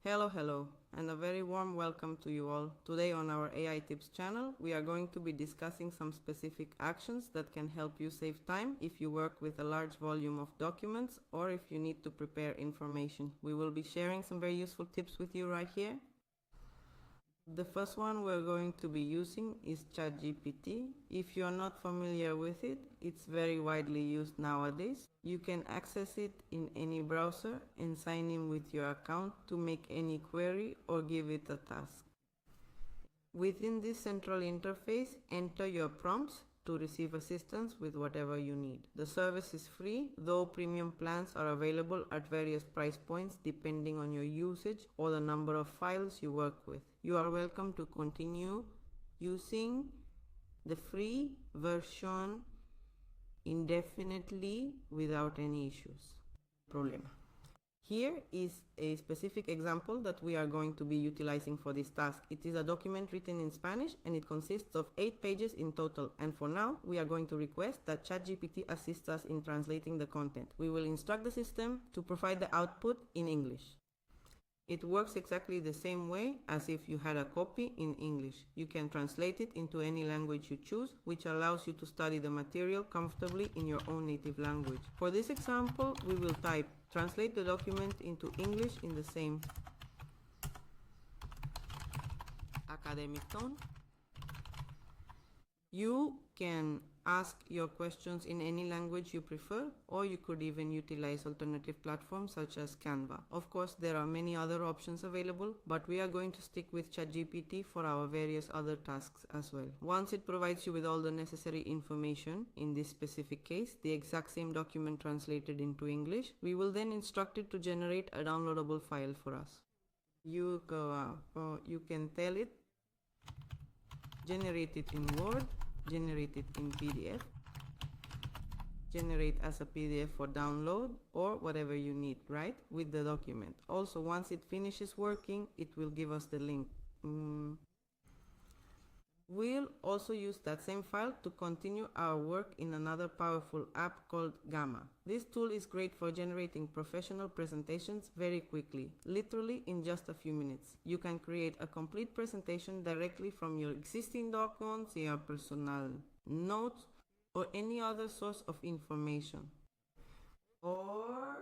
Hello, and a very warm welcome to you all. Today on our AI Tips channel, we are going to be discussing some specific actions that can help you save time if you work with a large volume of documents or if you need to prepare information. We will be sharing some very useful tips with you right here. The first one we're going to be using is ChatGPT. If you're not familiar with it, it's very widely used nowadays. You can access it in any browser and sign in with your account to make any query or give it a task. Within this central interface, enter your prompts to receive assistance with whatever you need. The service is free, though premium plans are available at various price points depending on your usage or the number of files you work with. You are welcome to continue using the free version indefinitely without any issues. Problema. Here is a specific example that we are going to be utilizing for this task. It is a document written in Spanish and it consists of 8 pages in total. And for now, we are going to request that ChatGPT assists us in translating the content. We will instruct the system to provide the output in English. It works exactly the same way as if you had a copy in English. You can translate it into any language you choose, which allows you to study the material comfortably in your own native language. For this example, we will type translate the document into English in the same academic tone. You can ask your questions in any language you prefer, or you could even utilize alternative platforms such as Canva. Of course, there are many other options available, but we are going to stick with ChatGPT for our various other tasks as well. Once it provides you with all the necessary information, in this specific case, the exact same document translated into English, we will then instruct it to generate a downloadable file for us. You can tell it, generate it in Word, generate it in PDF, generate as a PDF for download, or whatever you need, right, with the document. Also, once it finishes working, it will give us the link. We'll also use that same file to continue our work in another powerful app called Gamma. This tool is great for generating professional presentations very quickly, literally in just a few minutes. You can create a complete presentation directly from your existing documents, your personal notes, or any other source of information. Or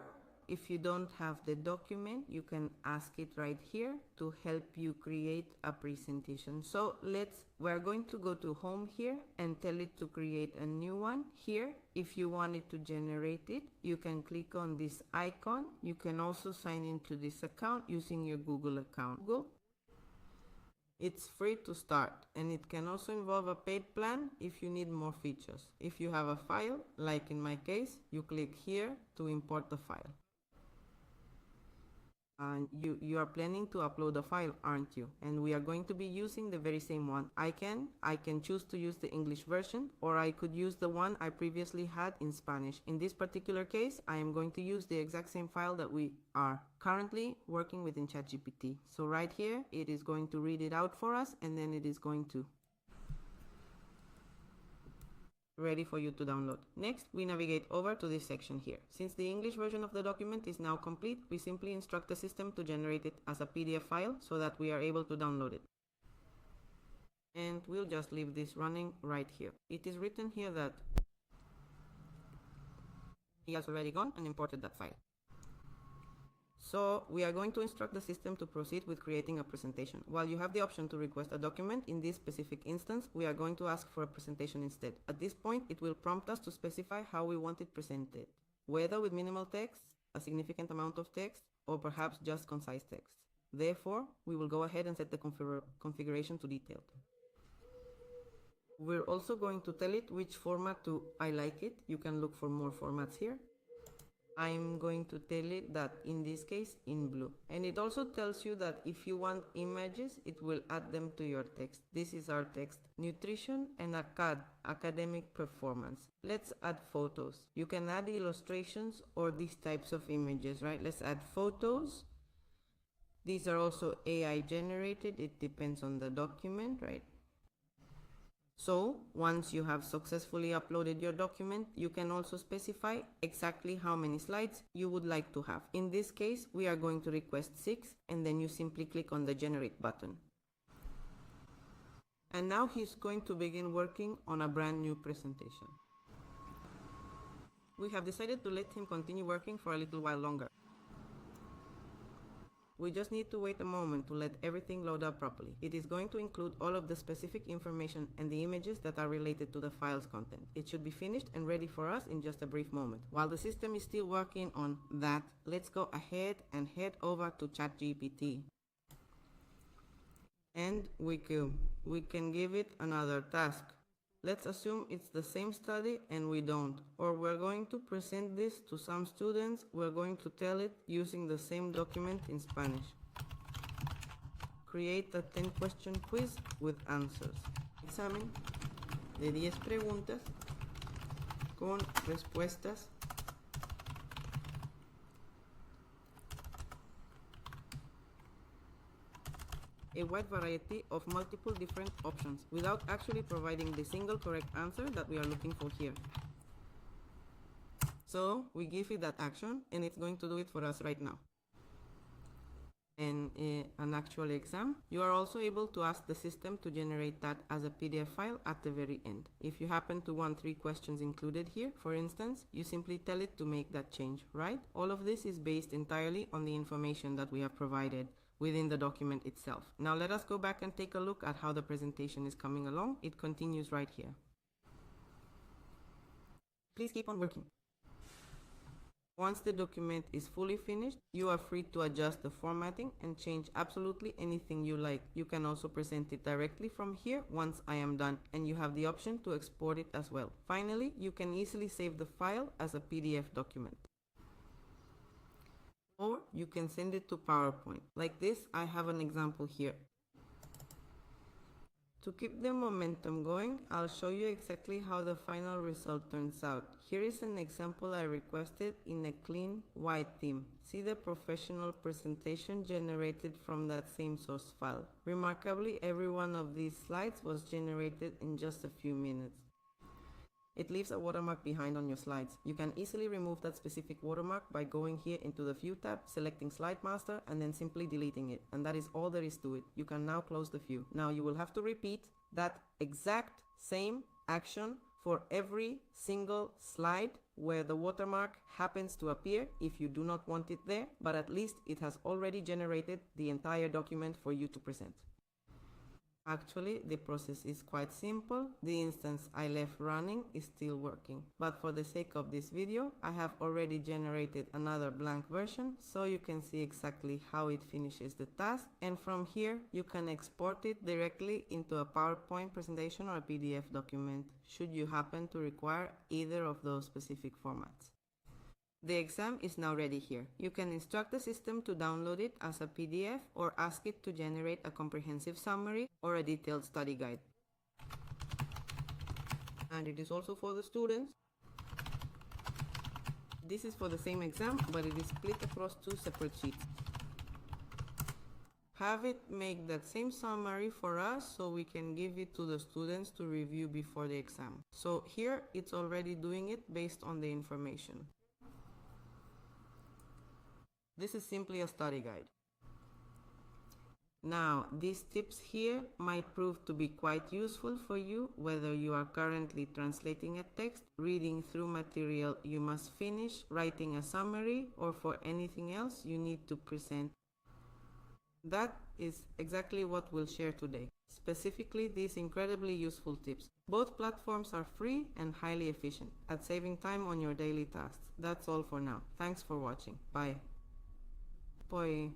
if you don't have the document, you can ask it right here to help you create a presentation. So we're going to go to home here and tell it to create a new one. Here, if you want it to generate it, you can click on this icon. You can also sign into this account using your Google account. It's free to start, and it can also involve a paid plan if you need more features. If you have a file, like in my case, you click here to import the file. And you are planning to upload a file, aren't you? And we are going to be using the very same one. I can choose to use the English version, or I could use the one I previously had in Spanish. In this particular case, I am going to use the exact same file that we are currently working with in ChatGPT. So right here, it is going to read it out for us, and then it is going to ready for you to download. Next, we navigate over to this section here. Since the English version of the document is now complete, we simply instruct the system to generate it as a PDF file so that we are able to download it. And we'll just leave this running right here. It is written here that he has already gone and imported that file. So we are going to instruct the system to proceed with creating a presentation. While you have the option to request a document, in this specific instance, we are going to ask for a presentation instead. At this point, it will prompt us to specify how we want it presented, whether with minimal text, a significant amount of text, or perhaps just concise text. Therefore, we will go ahead and set the configuration to detailed. We're also going to tell it which format to I like it. You can look for more formats here. I'm going to tell it that in this case in blue, and it also tells you that if you want images, it will add them to your text. This is our text: nutrition and academic performance. Let's add photos. You can add illustrations or these types of images, right? Let's add photos. These are also AI generated. It depends on the document, right? So, once you have successfully uploaded your document, you can also specify exactly how many slides you would like to have. In this case, we are going to request 6, and then you simply click on the Generate button. And now he's going to begin working on a brand new presentation. We have decided to let him continue working for a little while longer. We just need to wait a moment to let everything load up properly. It is going to include all of the specific information and the images that are related to the file's content. It should be finished and ready for us in just a brief moment. While the system is still working on that, let's go ahead and head over to ChatGPT. And we can give it another task. Let's assume it's the same study and we don't. Or we're going to present this to some students. We're going to tell it using the same document in Spanish. Create a 10-question quiz with answers. Examen de 10 preguntas con respuestas. A wide variety of multiple different options without actually providing the single correct answer that we are looking for here. So we give it that action and it's going to do it for us right now. And an actual exam, you are also able to ask the system to generate that as a PDF file at the very end. If you happen to want 3 questions included here, for instance, you simply tell it to make that change, right? All of this is based entirely on the information that we have provided within the document itself. Now let us go back and take a look at how the presentation is coming along. It continues right here. Please keep on working. Once the document is fully finished, you are free to adjust the formatting and change absolutely anything you like. You can also present it directly from here once I am done, and you have the option to export it as well. Finally, you can easily save the file as a PDF document. Or you can send it to PowerPoint. Like this, I have an example here. To keep the momentum going, I'll show you exactly how the final result turns out. Here is an example I requested in a clean white theme. See the professional presentation generated from that same source file. Remarkably, every one of these slides was generated in just a few minutes. It leaves a watermark behind on your slides. You can easily remove that specific watermark by going here into the View tab, selecting Slide Master, and then simply deleting it. And that is all there is to it. You can now close the view. Now you will have to repeat that exact same action for every single slide where the watermark happens to appear if you do not want it there, but at least it has already generated the entire document for you to present. Actually, the process is quite simple. The instance I left running is still working. But for the sake of this video, I have already generated another blank version so you can see exactly how it finishes the task. And from here, you can export it directly into a PowerPoint presentation or a PDF document, should you happen to require either of those specific formats. The exam is now ready here. You can instruct the system to download it as a PDF or ask it to generate a comprehensive summary or a detailed study guide. And it is also for the students. This is for the same exam, but it is split across 2 separate sheets. Have it make that same summary for us so we can give it to the students to review before the exam. So here it's already doing it based on the information. This is simply a study guide. Now, these tips here might prove to be quite useful for you, whether you are currently translating a text, reading through material you must finish, writing a summary, or for anything else you need to present. That is exactly what we'll share today. Specifically, these incredibly useful tips. Both platforms are free and highly efficient at saving time on your daily tasks. That's all for now. Thanks for watching. Bye. Poi.